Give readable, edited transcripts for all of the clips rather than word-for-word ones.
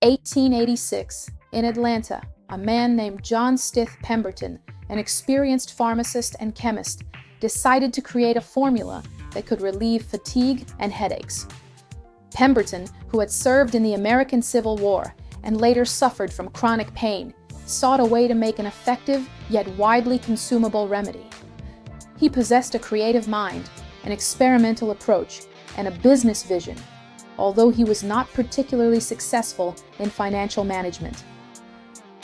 1886, in Atlanta, a man named John Stith Pemberton, an experienced pharmacist and chemist, decided to create a formula that could relieve fatigue and headaches. Pemberton, who had served in the American Civil War and later suffered from chronic pain, sought a way to make an effective yet widely consumable remedy. He possessed a creative mind, an experimental approach, and a business vision, although he was not particularly successful in financial management.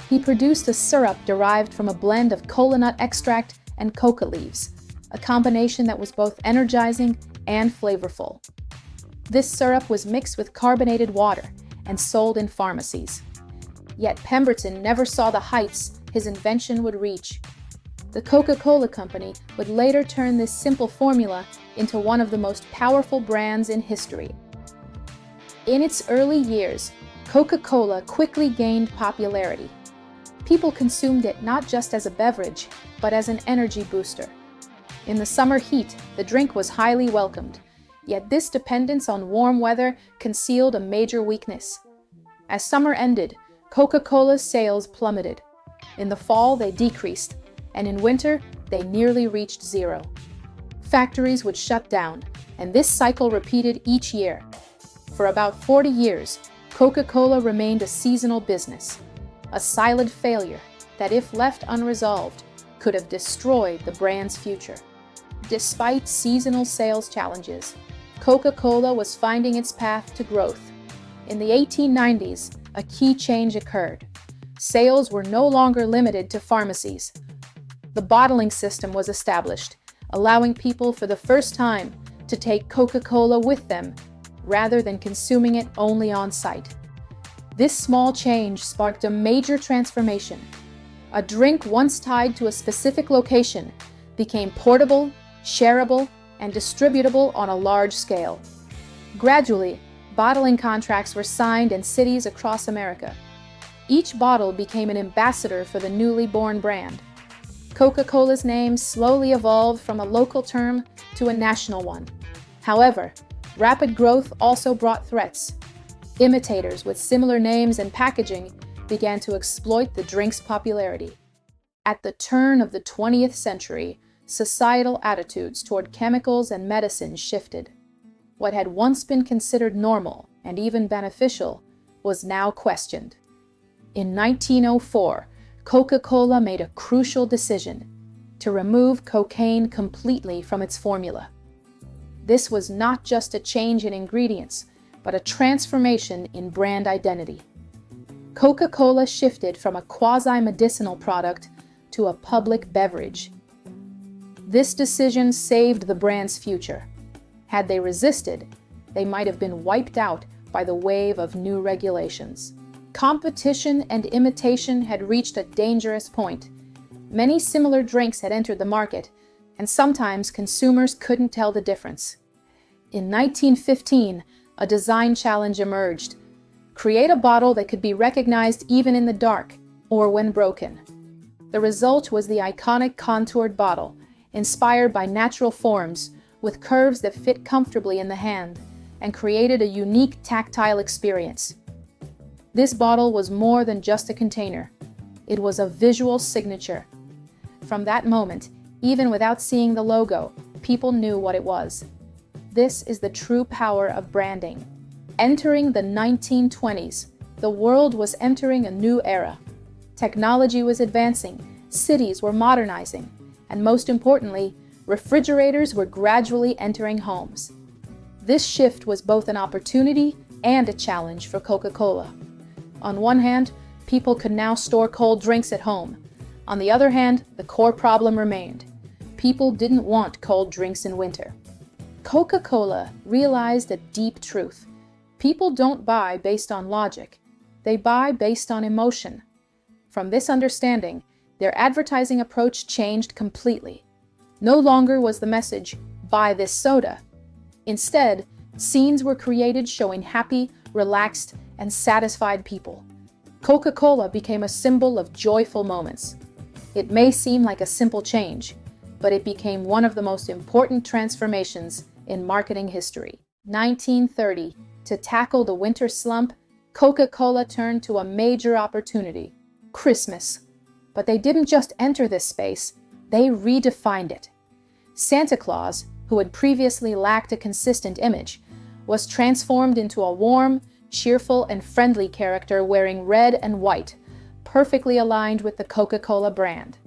He produced a syrup derived from a blend of kola nut extract and coca leaves, a combination that was both energizing and flavorful. This syrup was mixed with carbonated water and sold in pharmacies. Yet Pemberton never saw the heights his invention would reach. The Coca-Cola Company would later turn this simple formula into one of the most powerful brands in history. In its early years, Coca-Cola quickly gained popularity. People consumed it not just as a beverage, but as an energy booster. In the summer heat, the drink was highly welcomed, yet this dependence on warm weather concealed a major weakness. As summer ended, Coca-Cola's sales plummeted. In the fall, they decreased, and in winter, they nearly reached zero. Factories would shut down, and this cycle repeated each year. For about 40 years, Coca-Cola remained a seasonal business, a silent failure that, if left unresolved, could have destroyed the brand's future. Despite seasonal sales challenges, Coca-Cola was finding its path to growth. In the 1890s, a key change occurred. Sales were no longer limited to pharmacies. The bottling system was established, allowing people for the first time to take Coca-Cola with them rather than consuming it only on site. This small change sparked a major transformation. A drink once tied to a specific location became portable, shareable, and distributable on a large scale. Gradually, bottling contracts were signed in cities across America. Each bottle became an ambassador for the newly born brand. Coca-Cola's name slowly evolved from a local term to a national one. However, rapid growth also brought threats. Imitators with similar names and packaging began to exploit the drink's popularity. At the turn of the 20th century, societal attitudes toward chemicals and medicine shifted. What had once been considered normal and even beneficial was now questioned. In 1904, Coca-Cola made a crucial decision to remove cocaine completely from its formula. This was not just a change in ingredients, but a transformation in brand identity. Coca-Cola shifted from a quasi-medicinal product to a public beverage. This decision saved the brand's future. Had they resisted, they might have been wiped out by the wave of new regulations. Competition and imitation had reached a dangerous point. Many similar drinks had entered the market, and sometimes consumers couldn't tell the difference. In 1915, a design challenge emerged. Create a bottle that could be recognized even in the dark or when broken. The result was the iconic contoured bottle, inspired by natural forms with curves that fit comfortably in the hand and created a unique tactile experience. This bottle was more than just a container. It was a visual signature. From that moment, even without seeing the logo, people knew what it was. This is the true power of branding. Entering the 1920s, the world was entering a new era. Technology was advancing, cities were modernizing, and most importantly, refrigerators were gradually entering homes. This shift was both an opportunity and a challenge for Coca-Cola. On one hand, people could now store cold drinks at home. On the other hand, the core problem remained. People didn't want cold drinks in winter. Coca-Cola realized a deep truth. People don't buy based on logic. They buy based on emotion. From this understanding, their advertising approach changed completely. No longer was the message, "Buy this soda." Instead, scenes were created showing happy, relaxed, and satisfied people. Coca-Cola became a symbol of joyful moments. It may seem like a simple change, but it became one of the most important transformations in marketing history. 1930, to tackle the winter slump, Coca-Cola turned to a major opportunity: Christmas. But they didn't just enter this space, they redefined it. Santa Claus, who had previously lacked a consistent image, was transformed into a warm, cheerful, and friendly character wearing red and white, perfectly aligned with the Coca-Cola brand.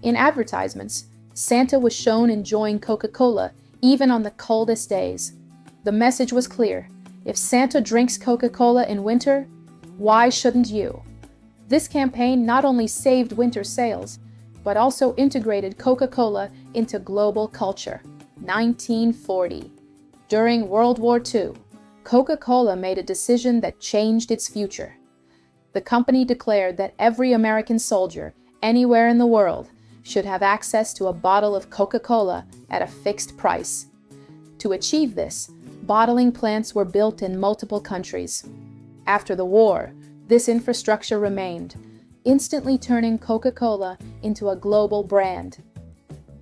In advertisements, Santa was shown enjoying Coca-Cola even on the coldest days. The message was clear: if Santa drinks Coca-Cola in winter, why shouldn't you? This campaign not only saved winter sales, but also integrated Coca-Cola into global culture. 1940. During World War II, Coca-Cola made a decision that changed its future. The company declared that every American soldier, anywhere in the world, should have access to a bottle of Coca-Cola at a fixed price. To achieve this, bottling plants were built in multiple countries. After the war, this infrastructure remained, instantly turning Coca-Cola into a global brand.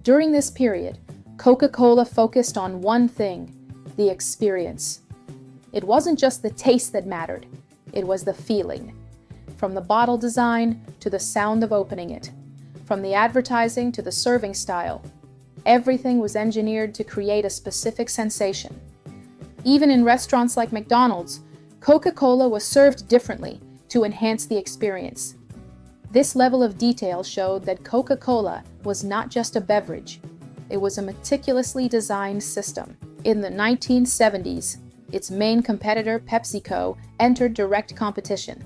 During this period, Coca-Cola focused on one thing: the experience. It wasn't just the taste that mattered, it was the feeling. From the bottle design to the sound of opening it, from the advertising to the serving style, everything was engineered to create a specific sensation. Even in restaurants like McDonald's, Coca-Cola was served differently to enhance the experience. This level of detail showed that Coca-Cola was not just a beverage, it was a meticulously designed system. In the 1970s, its main competitor, PepsiCo, entered direct competition.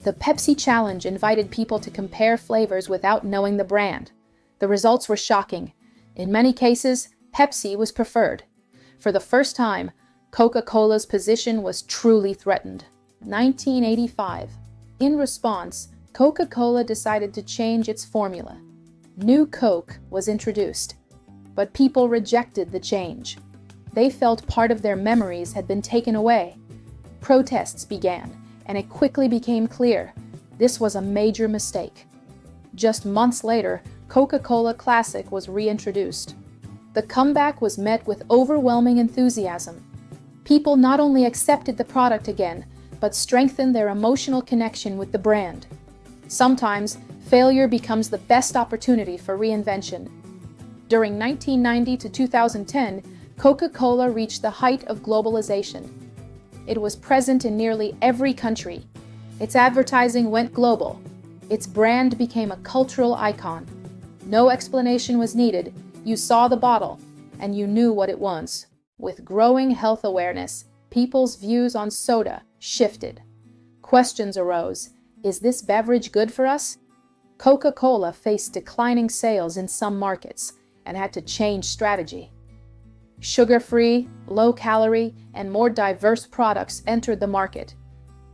The Pepsi Challenge invited people to compare flavors without knowing the brand. The results were shocking. In many cases, Pepsi was preferred. For the first time, Coca-Cola's position was truly threatened. 1985. In response, Coca-Cola decided to change its formula. New Coke was introduced, but people rejected the change. They felt part of their memories had been taken away. Protests began, and it quickly became clear this was a major mistake. Just months later, Coca-Cola Classic was reintroduced. The comeback was met with overwhelming enthusiasm. People not only accepted the product again, but strengthened their emotional connection with the brand. Sometimes, failure becomes the best opportunity for reinvention. During 1990 to 2010, Coca-Cola reached the height of globalization. It was present in nearly every country. Its advertising went global. Its brand became a cultural icon. No explanation was needed. You saw the bottle, and you knew what it was. With growing health awareness, people's views on soda shifted. Questions arose. Is this beverage good for us? Coca-Cola faced declining sales in some markets and had to change strategy. Sugar-free, low-calorie, and more diverse products entered the market.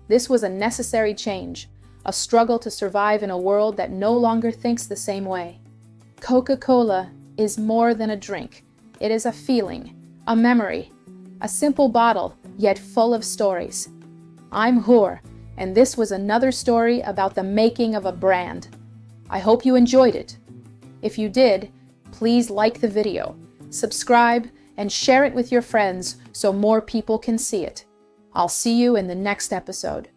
This was a necessary change, a struggle to survive in a world that no longer thinks the same way. Coca-Cola is more than a drink. It is a feeling, a memory, a simple bottle, yet full of stories. I'm Hoor, and this was another story about the making of a brand. I hope you enjoyed it. If you did, please like the video, subscribe, and share it with your friends so more people can see it. I'll see you in the next episode.